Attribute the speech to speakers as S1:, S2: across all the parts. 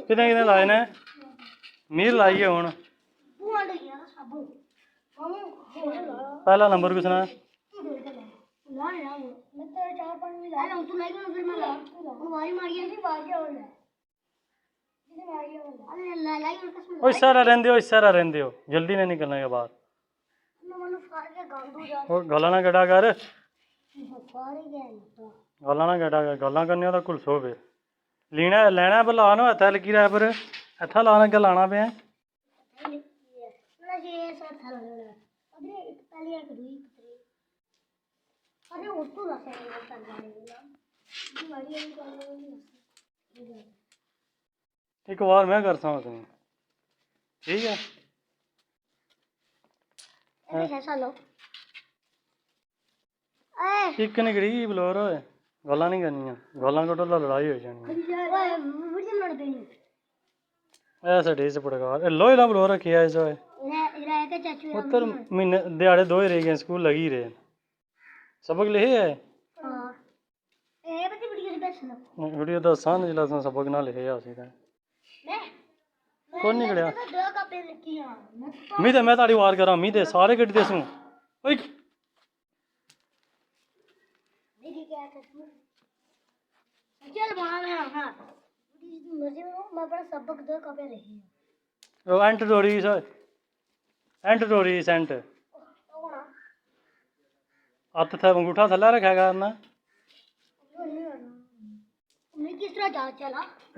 S1: कितने कितने लाए ने मीर लाई है हुण पहला नंबर किसने सारा रहंदे हो जल्दी नहीं निकलने के बाद गला ना गड़ा कर गला ना गड़ा कर गल्लां करने तो घुलसो फिर लीना लैना पर ला नो हत्था लगी रहा पर हत्था लाना के लाना पे एक बार मैं करता हूँ तुम्हें ठीक है एक निकली बलोर होए गल्लां नहीं करनियां गल्लां कटो तो लड़ाई हो जानी ऐसा डेज पड़ेगा लोहे का बलोर रखिया इस उत्तर महीने दिहाड़े 2 ही रह गए स्कूल लगी रहे सबक लिखे है वीडियो दसा जिला सबक ना लिखे कौन निकलिया मैं ताड़ी वार करा मी दे सारे कट दे सू एंट हथ अंगूठा थल्ले रखा करना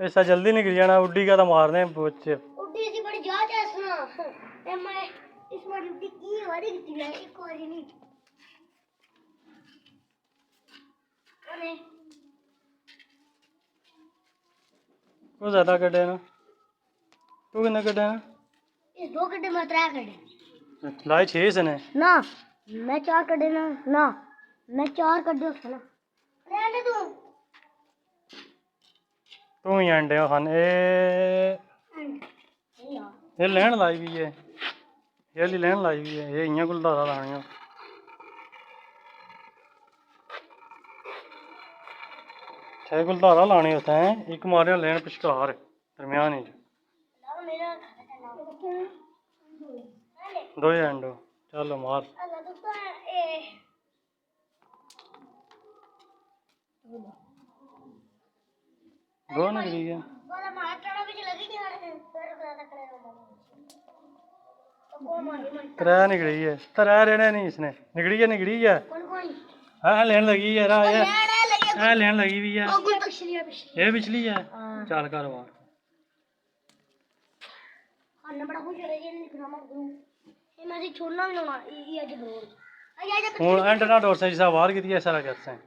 S1: ऐसा जल्दी निकल जाना उड्डी का तो मारने बच्चे वो ज्यादा कटे ना तू कितने कटे ना
S2: 2 कटे मैं 3 कटे
S1: लाई 6 सने
S2: ना मैं 4 कटे ना मैं 4 कटे उसने रहने तू
S1: तू ही अंडे खान ए लेन लाई भी है ये ली लेन लाई भी है ये इयां गुलदारा लानियां छे गुलदारा लाने होते हैं एक मारे लेन पिछकार दरम्यान ही 2 एंडो चलो मार दो निकली है 3 निकली है 3 रहने नहीं इसने निकली है हाँ लेन लगी है लेन लगी भी है ये पिछली है चल कर बार हूँ एंड ना डोर से जिसा वार की सारा करते हैं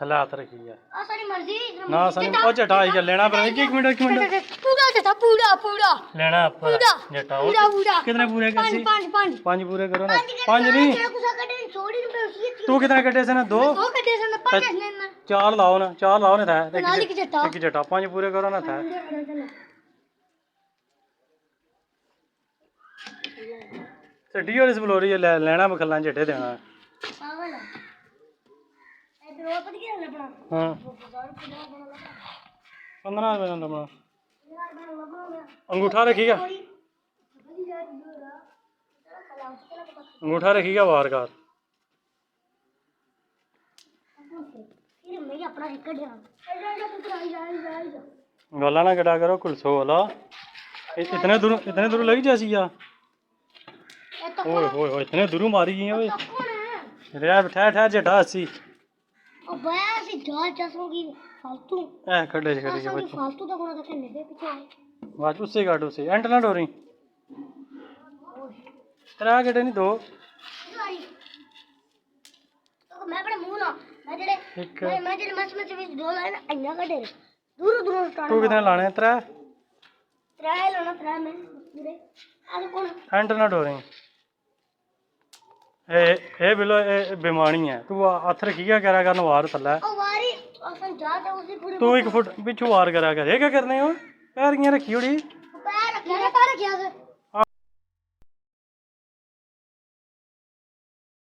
S1: थल्ले हाथ रखी है ना सनी ओ जटा आई लेना पर एक मिनट
S2: पूरा जटा पूरा
S1: लेना पर जटा कितने पूरे करसी 5 पूरे करो ना 5 नहीं तू कितने कटे से ना 2 4 लाओ ना था एक जटा 5 पूरे करो ना था चट्टी और इस बलोरी लेना बखला झटे देना हाँ 15 रुपये लगना अंगूठा रखिएगा वार कार गला ना कटा करो कुलसो वाला इतने दूर लगी जैसी या ओए इतने दूर मारी गई है ठहर जटा 80 खड़े
S2: फालतू तो कोना खेलने दे पीछे
S1: बात उससे काट उससे एंट ना डोरी 3 कटे नहीं 2
S2: मैं बड़े मुंह ना मैं जेड़े मस में 2 लाए ना अन्ना कटे दूर स्टार्ट
S1: तू कितने लाने 3
S2: लाना 3 में पूरे आगे कौन
S1: एंट ना डोरी ए बिलो बेमानी है तू हथ रखी क्या करा कर वार थल्ले तू 1 फुट पिछू वार करा कर ये क्या करने हो पैर कियां रखी होड़ी
S2: पैर रखिया